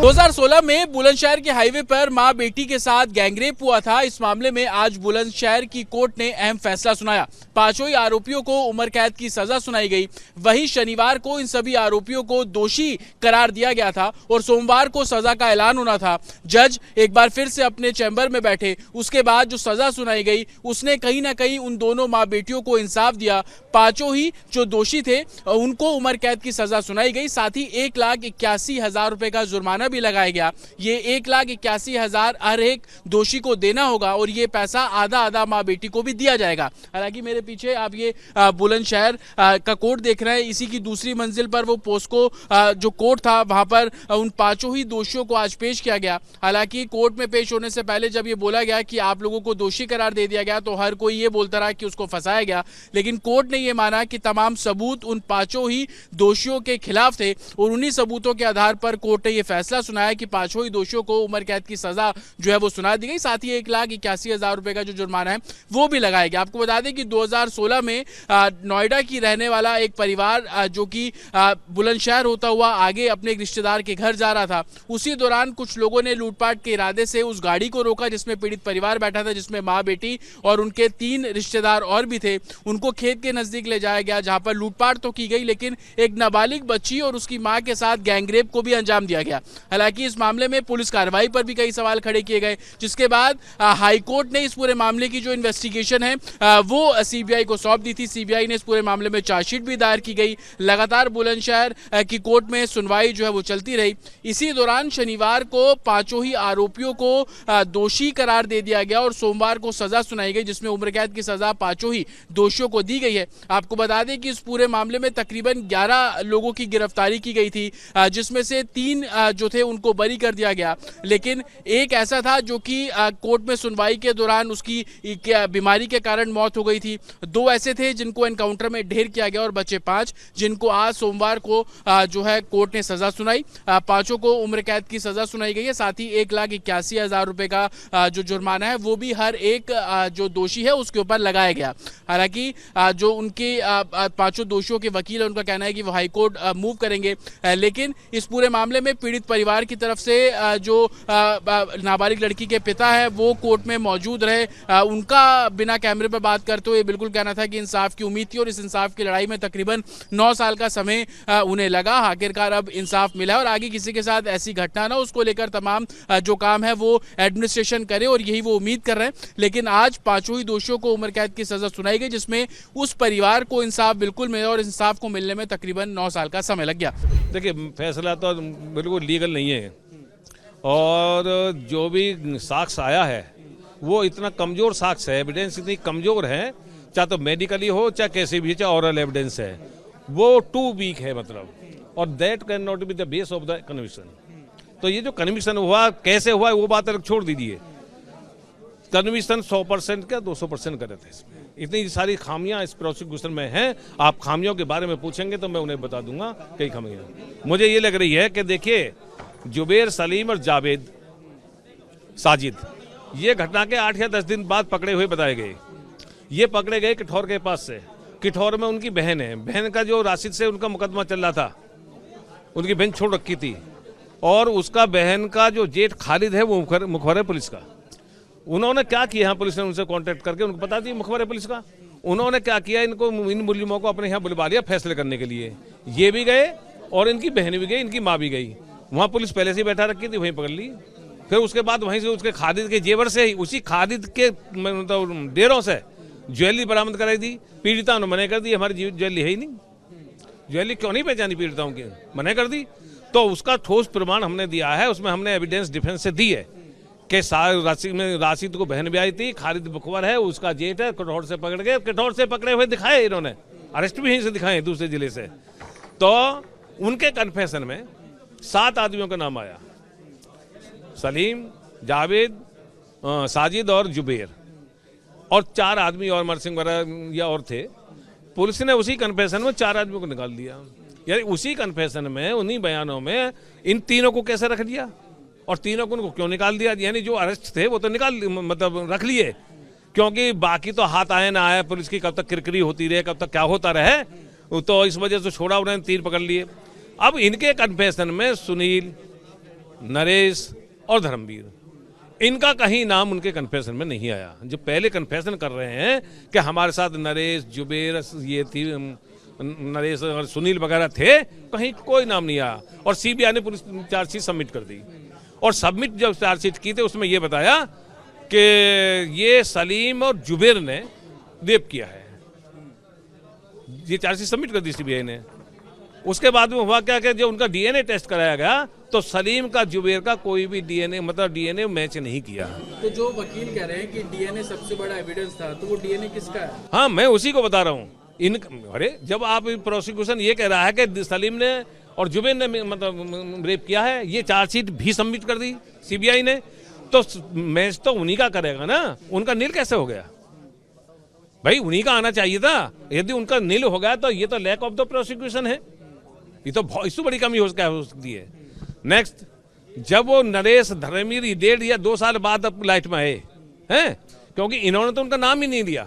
2016 में बुलंदशहर के हाईवे पर मां बेटी के साथ गैंगरेप हुआ था। इस मामले में आज बुलंदशहर की कोर्ट ने अहम फैसला सुनाया। पांचों ही आरोपियों को उम्र कैद की सजा सुनाई गई। वहीं शनिवार को इन सभी आरोपियों को दोषी करार दिया गया था और सोमवार को सजा का ऐलान होना था। जज एक बार फिर से अपने चैम्बर में बैठे। उसके बाद जो सजा सुनाई गई उसने कहीं ना कहीं उन दोनों मां बेटियों को इंसाफ दिया। पांचों ही जो दोषी थे उनको उम्र कैद की सजा सुनाई गई। साथ ही 1,81,000 रुपए का जुर्माना भी लगाया गया। ये 1,81,000 हर एक दोषी को देना होगा और ये पैसा आधा आधा माँ बेटी को भी दिया जाएगा। हालांकि मेरे पीछे आप ये बुलंदशहर का कोर्ट देख रहे हैं। इसी की दूसरी मंजिल पर वो पोस्को जो कोर्ट था वहां पर उन पांचों ही दोषियों को आज पेश किया गया। हालांकि कोर्ट में पेश होने से पहले जब ये बोला गया कि आप लोगों को दोषी करार दे दिया गया तो हर कोई ये बोलता रहा कि उसको फंसाया गया, लेकिन कोर्ट ने ये माना कि तमाम सबूत उन पांचों ही दोषियों के खिलाफ थे और उन्हीं सबूतों के आधार पर कोर्ट ने यह फैसला सुनाया कि पांचों ही दोषियों को उम्र कैद की सजा जो है वो सुना दी गई। साथ ही 1,81,000 रुपए का जो जुर्माना है वो भी लगाया गया। आपको बता दें कि 2016 में नोएडा की रहने वाला एक परिवार जो कि बुलंदशहर होता हुआ आगे अपने एक रिश्तेदार के घर जा रहा था, उसी दौरान कुछ लोगों ने लूटपाट के इरादे से उस गाड़ी को रोका जिसमें पीड़ित परिवार बैठा था, जिसमें माँ बेटी और उनके 3 रिश्तेदार और भी थे। उनको खेत के नजदीक ले जाया गया जहां पर लूटपाट तो की गई लेकिन एक नाबालिग बच्ची और उसकी मां के साथ गैंगरेप को भी अंजाम दिया गया। हालांकि इस मामले में पुलिस कार्रवाई पर भी कई सवाल खड़े किए गए, जिसके बाद हाई कोर्ट ने इस पूरे मामले की जो इन्वेस्टिगेशन है वो सीबीआई को सौंप दी थी। सीबीआई ने इस पूरे मामले में चार्जशीट भी दायर की गई। लगातार बुलंदशहर की कोर्ट में सुनवाई जो है वो चलती रही। इसी दौरान शनिवार को पांचों ही आरोपियों को दोषी करार दे दिया गया और सोमवार को सजा सुनाई गई, जिसमें उम्र कैद की सजा पांचों ही दोषियों को दी गई है। आपको बता दें कि इस पूरे मामले में तकरीबन 11 लोगों की गिरफ्तारी की गई थी, जिसमें से 3 जो थे उनको बरी कर दिया गया, लेकिन एक ऐसा था जो कि कोर्ट में सुनवाई के दौरान उसकी बीमारी के कारण मौत हो गई थी। 2 ऐसे थे जिनको एनकाउंटर में ढेर किया गया और बचे 5 जिनको आज सोमवार को जो है कोर्ट ने सजा सुनाई। पांचों को उम्र कैद की सजा सुनाई गई है। साथ ही 1,81,000 रुपए का जो जुर्माना है वो भी हर एक जो दोषी है उसके ऊपर लगाया गया। हालांकि जो उनके पांचों दोषियों के वकील है उनका कहना है कि वो हाई कोर्ट मूव करेंगे, लेकिन इस पूरे मामले में पीड़ित परिवार की तरफ से जो नाबालिग लड़की के पिता है वो कोर्ट में मौजूद रहे। उनका बिना कैमरे पर बात करते हुए बिल्कुल कहना था कि इंसाफ की उम्मीद थी और इस इंसाफ की लड़ाई में तकरीबन 9 साल का समय उन्हें लगा। आखिरकार अब इंसाफ मिला और आगे किसी के साथ ऐसी घटना ना उसको लेकर तमाम जो काम है वो एडमिनिस्ट्रेशन करे और यही वो उम्मीद कर रहे हैं। लेकिन आज पांचों ही दोषियों को उम्र कैद की सजा सुनाई गई, जिसमें उस परिवार को इंसाफ बिल्कुल मिला और इंसाफ को मिलने में तकरीबन 9 साल का समय लग गया। देखिए, फैसला तो बिल्कुल लीगल नहीं है और जो भी साक्ष्य आया है वो इतना कमजोर साक्ष्य है, एविडेंस इतनी कमजोर है, चाहे तो मेडिकली हो चाहे कैसे भी, चाहे ऑरल एविडेंस है, वो टू वीक है मतलब, और that can not be the base of the conviction. तो ये जो कन्विक्शन हुआ कैसे हुआ वो बात अलग छोड़ दीजिए, कन्विक्शन 100% का 200% गलत है। इसमें इतनी सारी खामियां इस प्रोसिक्यूशन में हैं। आप खामियों के बारे में पूछेंगे तो मैं उन्हें बता दूंगा कई खामियां। मुझे ये लग रही है कि देखिए, जुबेर, सलीम और जावेद, साजिद, ये घटना के 8 या 10 दिन बाद पकड़े हुए बताए गए। ये पकड़े गए किठौर के पास से। किठौर में उनकी बहन है, बहन का जो राशिद से उनका मुकदमा चल रहा था, उनकी बहन छोड़ रखी थी, और उसका बहन का जो जेठ खालिद है वो मुखबिर पुलिस का। उन्होंने क्या किया, पुलिस ने उनसे कांटेक्ट करके, उनको पता थी मुखबिर पुलिस का, उन्होंने क्या किया, इन मुजरिमों को अपने यहाँ बुलवा लिया फैसले करने के लिए। ये भी गए और इनकी बहन भी गई, इनकी माँ भी गई। वहाँ पुलिस पहले से बैठा रखी थी, वहीं पकड़ ली। फिर उसके बाद वहीं से उसके खालिद के जेवर से ही, उसी खालिद के मतलब डेरों से ज्वेलरी बरामद कराई थी। पीड़िता ने मना कर दी, हमारी ज्वेलरी है ही नहीं, ज्वेलरी क्यों नहीं पहचानी पीड़िताओं की, मना कर दी। तो उसका ठोस प्रमाण हमने दिया है, उसमें हमने एविडेंस डिफेंस से दी है कि राशिद को बहन भी आई थी, खालिद मुखबिर है, उसका जेठ है, किठौर से पकड़ गए, किठौर से पकड़े हुए दिखाए इन्होंने, अरेस्ट भी यहीं से दिखाए दूसरे जिले से। तो उनके कन्फेशन में 7 आदमियों का नाम आया, सलीम, जावेद, साजिद और जुबेर, और 4 आदमी और मरसिंह वगैरह या और थे। पुलिस ने उसी कन्फेशन में 4 आदमियों को निकाल दिया, यानी उसी कन्फेशन में, उन्हीं बयानों में इन तीनों को कैसे रख दिया और तीनों को उनको क्यों निकाल दिया, यानी जो अरेस्ट थे वो तो मतलब रख लिए, क्योंकि बाकी तो हाथ आए ना आए, पुलिस की कब तक किरकिरी होती रहे, कब तक क्या होता रहे, तो इस वजह से छोड़ा, उन्होंने 3 पकड़ लिए। अब इनके कन्फेशन में सुनील, नरेश और धर्मवीर, इनका कहीं नाम उनके कन्फेशन में नहीं आया। जो पहले कन्फेशन कर रहे हैं कि हमारे साथ नरेश, जुबेर, ये थी नरेश और सुनील वगैरह थे, कहीं कोई नाम नहीं आया। और सीबीआई ने पुलिस चार्जशीट सबमिट कर दी, और सबमिट जब चार्जशीट की थे उसमें ये बताया कि ये सलीम और जुबेर ने रेप किया है। ये चार्जशीट सबमिट कर दी सीबीआई ने। उसके बाद में हुआ क्या कि जब उनका डीएनए टेस्ट कराया गया तो सलीम का जुबेर का कोई भी डीएनए मैच नहीं किया। तो जो वकील कह रहे हैं कि डीएनए सबसे बड़ा एविडेंस था, तो वो डीएनए किसका है? हाँ, मैं उसी को बता रहा हूँ। अरे जब आप प्रोसिक्यूशन ये कह रहा है कि सलीम ने और जुबेर ने रेप किया है, ये चार्जशीट भी सबमिट कर दी सीबीआई ने, तो मैच तो उन्हीं का करेगा ना। उनका नील कैसे हो गया भाई? उन्हीं का आना चाहिए था। यदि उनका नील हो गया तो ये तो लैक ऑफ द प्रोसिक्यूशन है। ये तो इससे बड़ी कमी हो सकती है। नेक्स्ट, जब वो नरेश, धर्मवीर 1.5 या 2 साल बाद अब लाइट में आए हैं, क्योंकि इन्होंने तो उनका नाम ही नहीं लिया।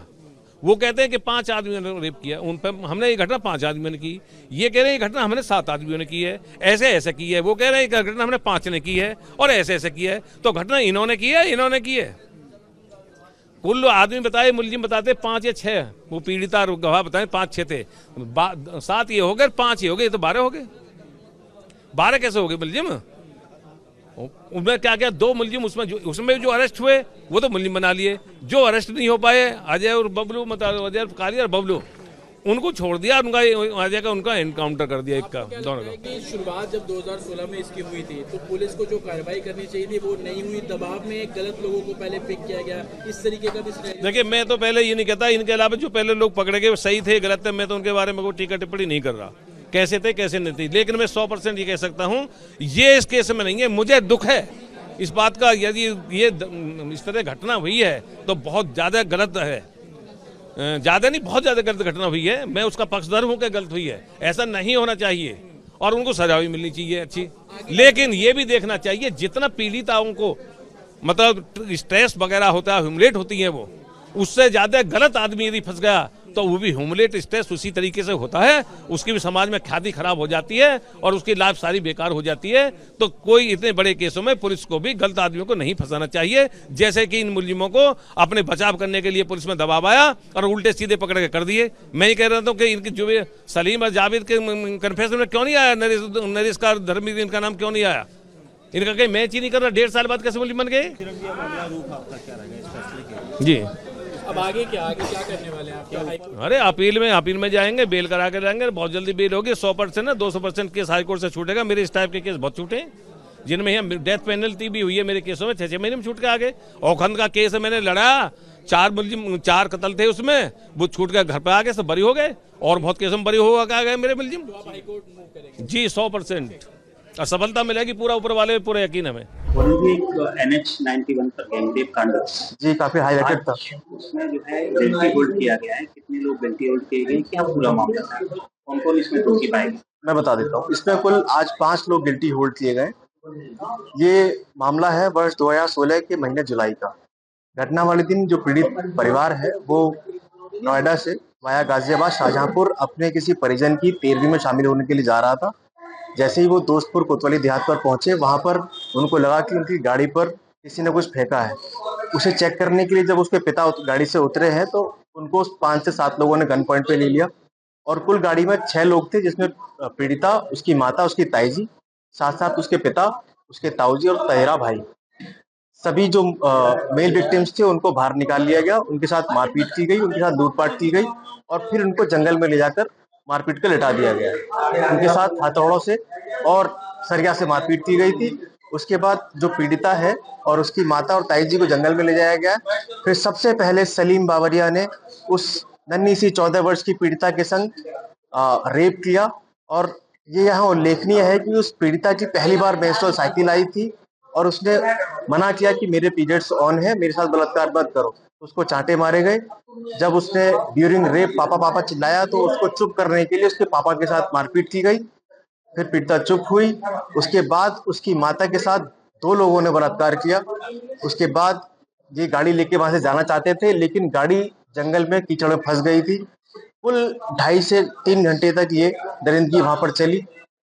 वो कहते हैं कि 5 आदमियों ने रेप किया, उन पर हमने ये घटना 5 आदमियों ने की। ये कह रहे हैं ये घटना हमने 7 आदमियों ने की है, ऐसे ऐसे की है। वो कह रहे हैं ये घटना हमने 5 ने की है और ऐसे ऐसे की है। तो घटना इन्होंने की है, इन्होंने की है। कुल आदमी बताए, मुलजिम बताते 5 या 6, वो पीड़िता और गवाह बताए 5-6 थे। 7 ये हो गए, 5 ये हो गए, तो 12 हो गए। 12 कैसे हो गए मुलजिम? उनमें क्या क्या 2 मुलजिम उसमें जो अरेस्ट हुए वो तो मुलजिम बना लिए। जो अरेस्ट नहीं हो पाए, अजय और बबलू, मतलब अजय काली और बबलू, उनको छोड़ दिया। उनका अजय का उनका एनकाउंटर कर दिया, एक का, दोनों का। शुरुआत जब 2016 में इसकी हुई थी तो पुलिस को जो कार्रवाई करनी चाहिए थी वो नहीं हुई। दबाव में गलत लोगों को पहले पिक किया गया, इस तरीके का भी। देखिए, मैं तो पहले ये नहीं कहता, इनके अलावा जो पहले लोग पकड़े गए वो सही थे गलत थे, मैं तो उनके बारे में कोई टीका टिप्पणी नहीं कर रहा, कैसे थे कैसे नहीं थे। लेकिन मैं 100% ये कह सकता हूँ, ये इस केस में नहीं है। मुझे दुख है इस बात का, यदि ये इस तरह घटना हुई है तो बहुत ज़्यादा गलत है। ज़्यादा नहीं, बहुत ज़्यादा गलत घटना हुई है। मैं उसका पक्षधर हूँ कि गलत हुई है, ऐसा नहीं होना चाहिए और उनको सजा भी मिलनी चाहिए अच्छी। लेकिन ये भी देखना चाहिए, जितना पीड़िताओं को मतलब स्ट्रेस वगैरह होता है, ह्यूमिलेट होती है, वो उससे ज़्यादा गलत आदमी यदि फंस गया तो वो भी ह्यूमिलेट, स्ट्रेस उसी तरीके से होता है। उसकी भी समाज में ख्याति खराब हो जाती है और उसकी लाइफ सारी बेकार हो जाती है। तो कोई इतने बड़े केसों में पुलिस को भी गलत आदमियों को नहीं फंसाना चाहिए। जैसे कि इन मुलजिमों को अपने बचाव करने के लिए पुलिस में दबाव आया और उल्टे सीधे पकड़ के कर दिए। मैं ये कह रहा था कि इनकी जो सलीम और जावेद के कन्फेशन में क्यों नहीं आया नरेश का, धर्मवीर, इनका नाम क्यों नहीं आया? इनका कहीं मैच ही नहीं कर रहा। 1.5 साल बाद कैसे मुलजिम बन गए? जी, अब आगे क्या करने वाले हैं? अरे अपील में जाएंगे, बेल करा के जाएंगे। बहुत जल्दी बेल होगी। 100% ना 200% केस हाई कोर्ट से छूटेगा। मेरे इस टाइप के केस बहुत छूटे, जिनमें डेथ पेनल्टी भी हुई है। मेरे केसों में 6-6 महीने में छूट के आ गए। औखंद का केस है, मैंने लड़ा, 4 कत्ल थे उसमें, वो छूट के घर पे आ गए, सब बरी हो गए। और बहुत केसों में बरी हो गए मेरे मुलजिम। जी, 100% और सफलता मिलेगी। पूरा ऊपर वाले पूरा यकीन हमें। NH91 पर गैंगरेप कांड जी काफी हाईलाइटेड था। उसमें जो है गिल्टी होल्ड किया गया है। कितने लोग गिल्टी होल्ड किए गए, क्या पूरा मामला था, कौन कौन इसमें दोषी पाए गए? मैं बता देता हूँ। इसमें कुल आज 5 लोग गिल्टी होल्ड किए गए। ये मामला है वर्ष 2016 के महीने जुलाई का। घटना वाले दिन जो पीड़ित परिवार है वो नोएडा से वाया गाजियाबाद शाहजहांपुर अपने किसी परिजन की 13वीं में शामिल होने के लिए जा रहा था। जैसे ही वो दोस्तपुर कोतवाली देहात पर पहुंचे, वहां पर उनको लगा कि उनकी गाड़ी पर किसी ने कुछ फेंका है। उसे चेक करने के लिए जब उसके पिता गाड़ी से उतरे हैं तो उनको 5 से 7 लोगों ने गन पॉइंट पे ले लिया। और कुल गाड़ी में 6 लोग थे, जिसमें पीड़िता, उसकी माता, उसकी ताईजी, साथ साथ उसके पिता, उसके ताऊजी और तहेरा भाई, सभी जो मेल विक्टिम्स थे उनको बाहर निकाल लिया गया। उनके साथ मारपीट की गई, उनके साथ लूटपाट की गई और फिर उनको जंगल में ले जाकर मारपीट कर लिटा दिया गया। उनके साथ हथौड़ों से और सरिया से मारपीट की गई थी। उसके बाद जो पीड़िता है और उसकी माता और ताई जी को जंगल में ले जाया गया। फिर सबसे पहले सलीम बावरिया ने उस नन्ही सी 14 वर्ष की पीड़िता के संग रेप किया। और ये यहाँ उल्लेखनीय है कि उस पीड़िता की पहली बार मेंस्ट्रुअल साइकिल आई थी और उसने मना किया कि मेरे पीरियड्स ऑन है, मेरे साथ बलात्कार मत करो। उसको चांटे मारे गए। जब उसने ड्यूरिंग रेप पापा पापा चिल्लाया तो उसको चुप करने के लिए उसके पापा के साथ मारपीट की गई। फिर पीड़िता चुप हुई। उसके बाद उसकी माता के साथ 2 लोगों ने बलात्कार किया। उसके बाद ये गाड़ी लेके वहां से जाना चाहते थे, लेकिन गाड़ी जंगल में कीचड़ में फंस गई थी। कुल 2.5 से 3 घंटे तक ये दरिंदगी वहां पर चली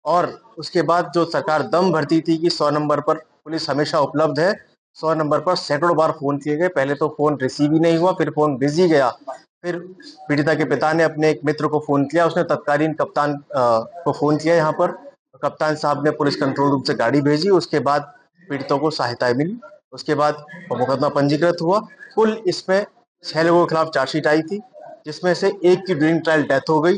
और उसके बाद जो सरकार दम भरती थी कि 100 नंबर पर पुलिस हमेशा उपलब्ध है, 100 नंबर पर सैकड़ों बार फोन किए गए। पहले तो फोन रिसीव ही नहीं हुआ, फिर फोन बिजी गया। फिर पीड़िता के पिता ने अपने एक मित्र को फोन किया, उसने तत्कालीन कप्तान को फोन किया यहाँ पर। कप्तान साहब ने पुलिस कंट्रोल रूम से गाड़ी भेजी। उसके बाद पीड़ितों को सहायता मिली। उसके बाद मुकदमा पंजीकृत हुआ। कुल इसमें 6 लोगों के खिलाफ चार्जशीट आई थी, जिसमें से एक की ड्यूरिंग ट्रायल डेथ हो गई।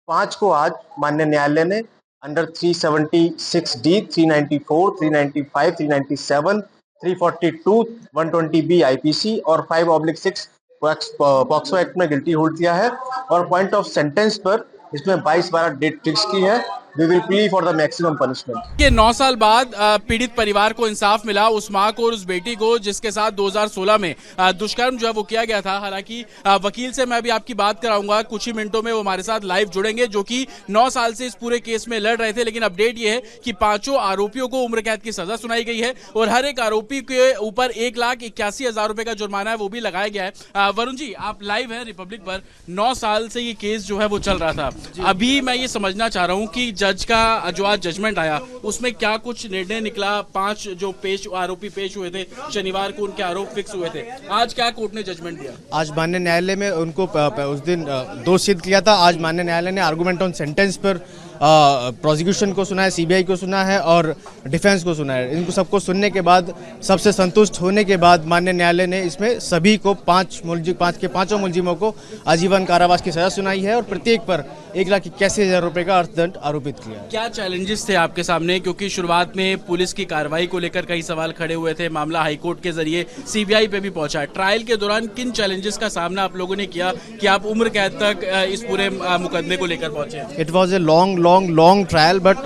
5 को आज माननीय न्यायालय ने अंडर 376D, 394, 395, 397, 342, 120B IPC और 5/6 पॉक्सो एक्ट में गिल्टी होल्ड किया है। और पॉइंट ऑफ सेंटेंस पर इसमें 22/12 डेट फिक्स की है। We will plea for the maximum punishment. कि 9 साल बाद पीड़ित परिवार को इंसाफ मिला, उस मां को और उस बेटी को जिसके साथ 2016 में दुष्कर्म जो है वो किया गया था। हालांकि वकील से मैं भी आपकी बात कराऊंगा, कुछ ही मिनटों में वो हमारे साथ लाइव जुड़ेंगे, जो कि 9 साल से इस पूरे केस में लड़ रहे थे। लेकिन अपडेट ये है कि 5 आरोपियों को उम्र कैद की सजा सुनाई गई है और हर एक आरोपी के ऊपर 1,81,000 रुपए का जुर्माना है वो भी लगाया गया है। वरुण जी, आप लाइव है रिपब्लिक पर। 9 साल से ये केस जो है वो चल रहा था। अभी मैं ये समझना चाह रहा हूँ कि जज का जो आज जजमेंट आया उसमें क्या कुछ निर्णय निकला। 5 जो आरोपी पेश हुए थे शनिवार को, उनके आरोप फिक्स हुए थे। आज क्या कोर्ट ने जजमेंट दिया? आज माननीय न्यायालय में उनको उस दिन दोष सिद्ध किया था। आज माननीय न्यायालय ने आर्गुमेंट ऑन सेंटेंस पर प्रोसिक्यूशन को सुना है, सीबीआई को सुना है और डिफेंस को सुना है। इनको सबको सुनने के बाद, सबसे संतुष्ट होने के बाद माननीय न्यायालय ने इसमें सभी को 5 मुलजिमों को आजीवन कारावास की सजा सुनाई है और प्रत्येक पर 1,81,000 रुपए का अर्थदंड आरोपित किया है। क्या चैलेंजेस थे आपके सामने? क्योंकि शुरुआत में पुलिस की कार्रवाई को लेकर कई सवाल खड़े हुए थे, मामला हाईकोर्ट के जरिए सीबीआई पे भी पहुंचा। ट्रायल के दौरान किन चैलेंजेस का सामना आप लोगों ने किया कि आप उम्र कैद तक इस पूरे मुकदमे को लेकर पहुंचे? It was a long trial but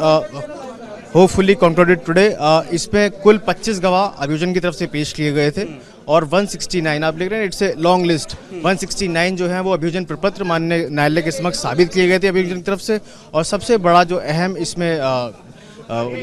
hopefully concluded today. इसमें कुल 25 गवाह अभियोजन की तरफ से पेश किए गए थे और 169 आप लिख रहे हैं, इट्स ए लॉन्ग लिस्ट। 169 जो है वो अभियोजन प्रपत्र माननीय न्यायालय के समक्ष साबित किए गए थे अभियोजन की तरफ से। और सबसे बड़ा जो अहम इसमें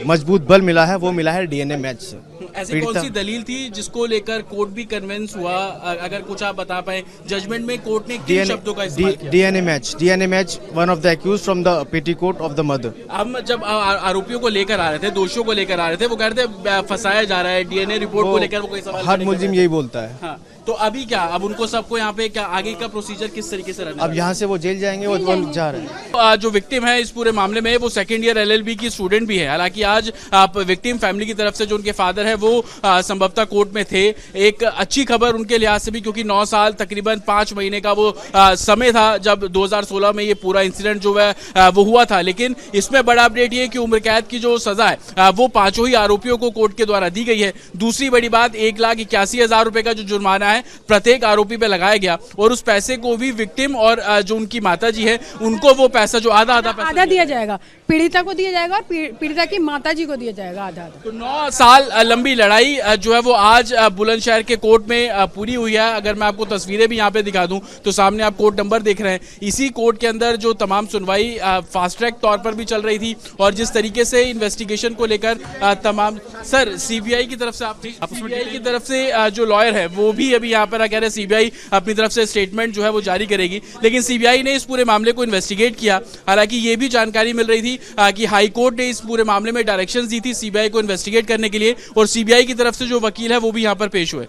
मजबूत बल मिला है वो मिला है डीएनए मैच से। ऐसी कौन सी दलील थी जिसको लेकर कोर्ट भी कन्विंस हुआ? अगर कुछ आप बता पाए, जजमेंट में कोर्ट ने किन शब्दों का इस्तेमाल किया? DNA match, one of the accused from the petticoat of the mother. हम जब आरोपियों को लेकर आ रहे थे, दोषियों को लेकर आ रहे थे, वो कह रहे थे फंसाया जा रहा है, डीएनए रिपोर्ट को लेकर वो कोई सवाल हर मुलजिम यही बोलता है। हाँ, तो अभी क्या, अब उनको सबको यहाँ पे क्या आगे का प्रोसीजर किस तरीके से रहना? अब यहाँ से वो जेल जाएंगे, वो जा रहे हैं। जो विक्टिम है इस पूरे मामले में वो सेकंड ईयर एलएलबी की स्टूडेंट भी है। हालांकि आज विक्टिम फैमिली की तरफ से जो उनके फादर है वो संभवतः कोर्ट में थे। एक अच्छी खबर उनके लिहाज से भी, क्योंकि 9 साल तकरीबन 5 महीने का वो समय था जब 2016 में ये पूरा इंसिडेंट जो है वो हुआ था। लेकिन इसमें बड़ा अपडेट ये कि उम्र कैद की जो सजा है वो 5 ही आरोपियों को कोर्ट के द्वारा दी गई है। दूसरी बड़ी बात, 1,81,000 रुपए का जो जुर्माना है प्रत्येक आरोपी पे लगाया गया और उस पैसे को भी विक्टिम और जो उनकी माताजी है उनको वो पैसा जो आधा दिया जाएगा, पीड़िता को दिया जाएगा और पीड़िता की माताजी को दिया जाएगा आधा। तो 9 साल लंबी लड़ाई जो है वो आज बुलंदशहर के कोर्ट में पूरी हुई है। अगर मैं आपको तस्वीरें भी यहाँ पे दिखा दूं तो सामने आप कोर्ट नंबर देख रहे हैं। इसी कोर्ट के अंदर जो तमाम सुनवाई फास्ट ट्रैक तौर पर भी चल रही थी और जिस तरीके से इन्वेस्टिगेशन को लेकर तमाम सर सीबीआई की तरफ से सीबीआई की तरफ से जो लॉयर है वो भी अभी यहाँ पर कह रहे हैं सीबीआई अपनी तरफ से स्टेटमेंट जो है वो जारी करेगी। लेकिन सीबीआई ने इस पूरे मामले को इन्वेस्टिगेट किया। हालांकि ये भी जानकारी मिल रही थी कि हाई कोर्ट ने इस पूरे मामले में डायरेक्शंस दी थी सीबीआई को इन्वेस्टिगेट करने के लिए और सीबीआई की तरफ से जो वकील है वो भी यहाँ पर पेश हुए।